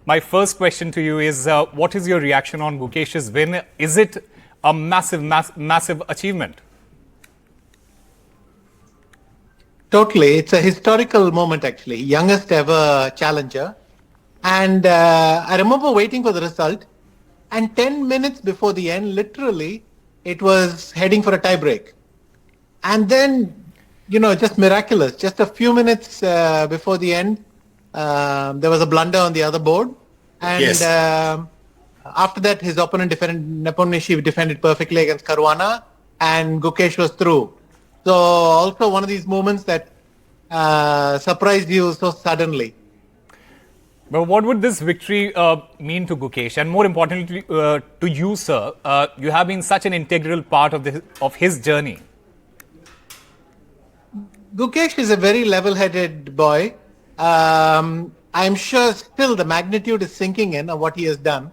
My first question to you is, what is your reaction on Gukesh's win? Is it a massive achievement? Totally. It's a historical moment, actually. Youngest ever challenger. And I remember waiting for the result. And 10 minutes before the end, literally, it was heading for a tie break. And then, just miraculous. Just a few minutes before the end, there was a blunder on the other board. And Yes. After that, his opponent defended perfectly against Caruana, and Gukesh was through. So also one of these moments that surprised you so suddenly. But what would this victory mean to Gukesh? And more importantly, to you, sir, you have been such an integral part of his journey. Gukesh is a very level-headed boy. I'm sure still the magnitude is sinking in of what he has done.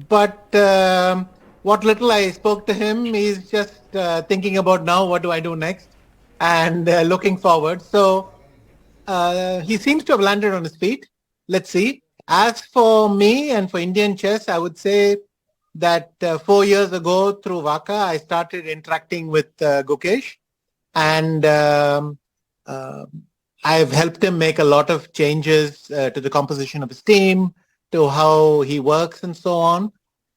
But what little I spoke to him, he's just thinking about now, what do I do next? And looking forward. So he seems to have landed on his feet. Let's see. As for me and for Indian chess, I would say that 4 years ago through Vaka, I started interacting with Gukesh. And I've helped him make a lot of changes to the composition of his team, to how he works and so on.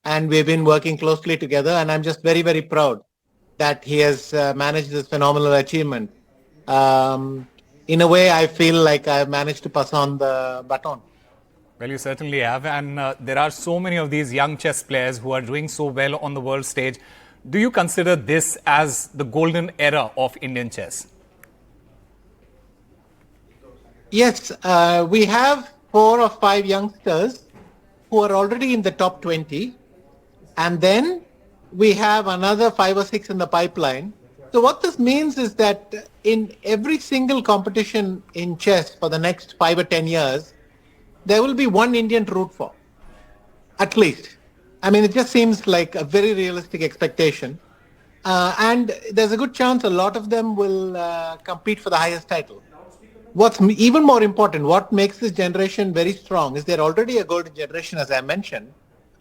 And we've been working closely together. And I'm just very, very proud that he has managed this phenomenal achievement. In a way, I feel like I've managed to pass on the baton. Well, you certainly have. And there are so many of these young chess players who are doing so well on the world stage. Do you consider this as the golden era of Indian chess? Yes, we have 4 or 5 youngsters who are already in the top 20. And then we have another 5 or 6 in the pipeline. So what this means is that in every single competition in chess for the next 5 or 10 years, there will be one Indian to root for, at least. I mean, it just seems like a very realistic expectation. And there's a good chance a lot of them will compete for the highest title. What's even more important, what makes this generation very strong is they're already a golden generation, as I mentioned.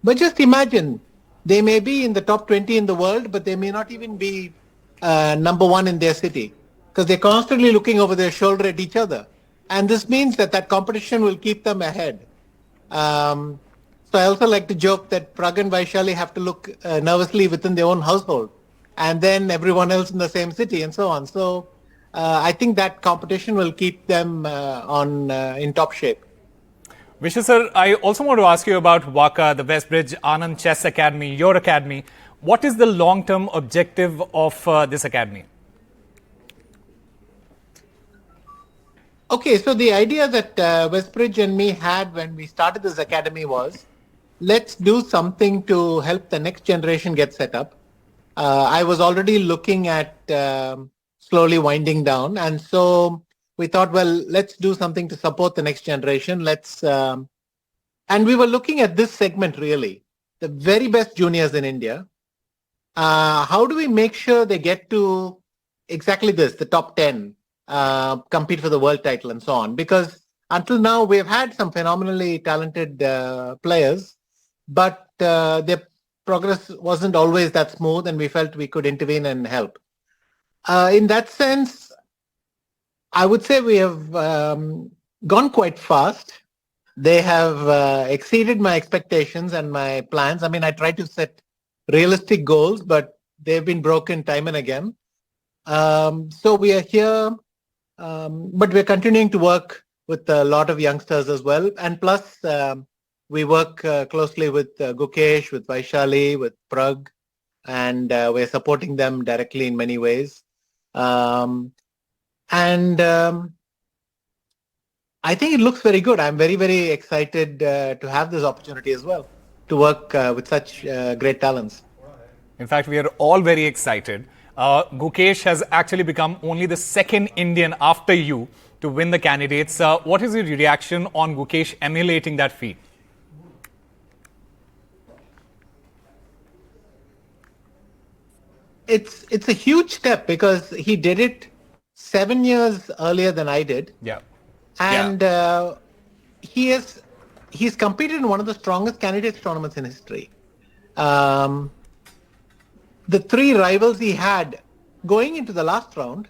But just imagine, they may be in the top 20 in the world, but they may not even be number 1 in their city, because they're constantly looking over their shoulder at each other. And this means that competition will keep them ahead. So I also like to joke that Prag and Vaishali have to look nervously within their own household, and then everyone else in the same city and so on. So I think that competition will keep them in top shape. Vishnu sir, I also want to ask you about Vaka, the Westbridge Anand Chess Academy, your academy. What is the long-term objective of this academy? Okay, so the idea that Westbridge and me had when we started this academy was, let's do something to help the next generation get set up. I was already looking at slowly winding down. And so we thought, well, let's do something to support the next generation. And we were looking at this segment really, the very best juniors in India. How do we make sure they get to exactly this, the top 10, compete for the world title and so on? Because until now, we've had some phenomenally talented players, but their progress wasn't always that smooth, and we felt we could intervene and help. In that sense, I would say we have gone quite fast. They have exceeded my expectations and my plans. I mean, I tried to set realistic goals, but they've been broken time and again. So we are here, but we're continuing to work with a lot of youngsters as well. And plus, we work closely with Gukesh, with Vaishali, with Prag, and we're supporting them directly in many ways. I think it looks very good. I'm very, very excited to have this opportunity as well, to work with such great talents. In fact, we are all very excited. Gukesh has actually become only the second Indian after you to win the candidates. What is your reaction on Gukesh emulating that feat? It's a huge step because he did it 7 years earlier than I did. Yeah. And he he's competed in one of the strongest candidates tournaments in history. The three rivals he had going into the last round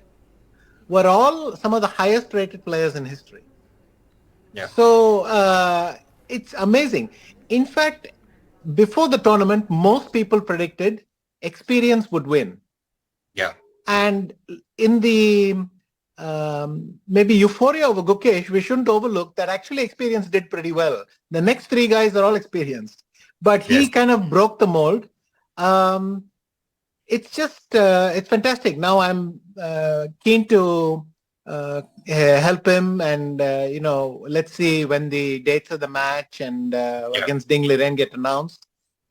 were all some of the highest rated players in history. Yeah. So it's amazing. In fact, before the tournament, most people predicted experience would win. Yeah. And in the maybe euphoria over Gukesh, we shouldn't overlook that actually experience did pretty well. The next three guys are all experienced, but he Yes. kind of broke the mold. It's just, it's fantastic. Now I'm keen to help him, and let's see when the dates of the match and against Ding Liren get announced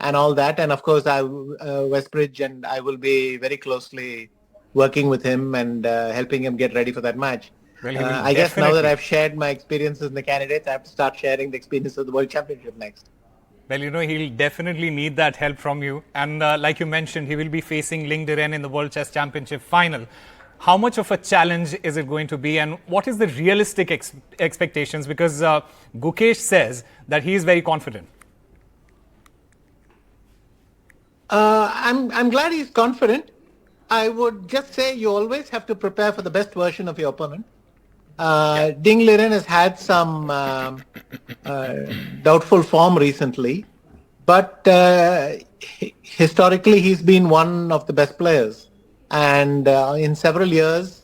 and all that. And of course, Westbridge, and I will be very closely working with him and helping him get ready for that match. Well, he will I guess now that definitely- I've shared my experiences in the candidates, I have to start sharing the experience of the World Championship next. Well, he'll definitely need that help from you. And like you mentioned, he will be facing Ling Diren in the World Chess Championship final. How much of a challenge is it going to be, and what is the realistic expectations? Because Gukesh says that he is very confident. I'm glad he's confident. I would just say you always have to prepare for the best version of your opponent. Ding Liren has had some doubtful form recently, but historically he's been one of the best players. And in several years,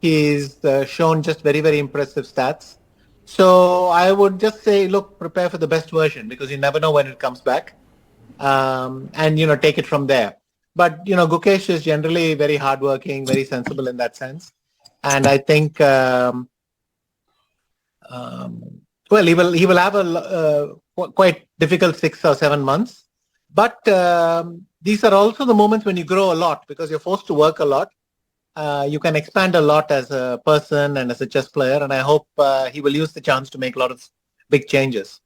he's shown just very, very impressive stats. So I would just say, look, prepare for the best version, because you never know when it comes back. And, take it from there. But, Gukesh is generally very hardworking, very sensible in that sense. And I think, he will have a quite difficult 6 or 7 months. But these are also the moments when you grow a lot, because you're forced to work a lot. You can expand a lot as a person and as a chess player. And I hope he will use the chance to make a lot of big changes.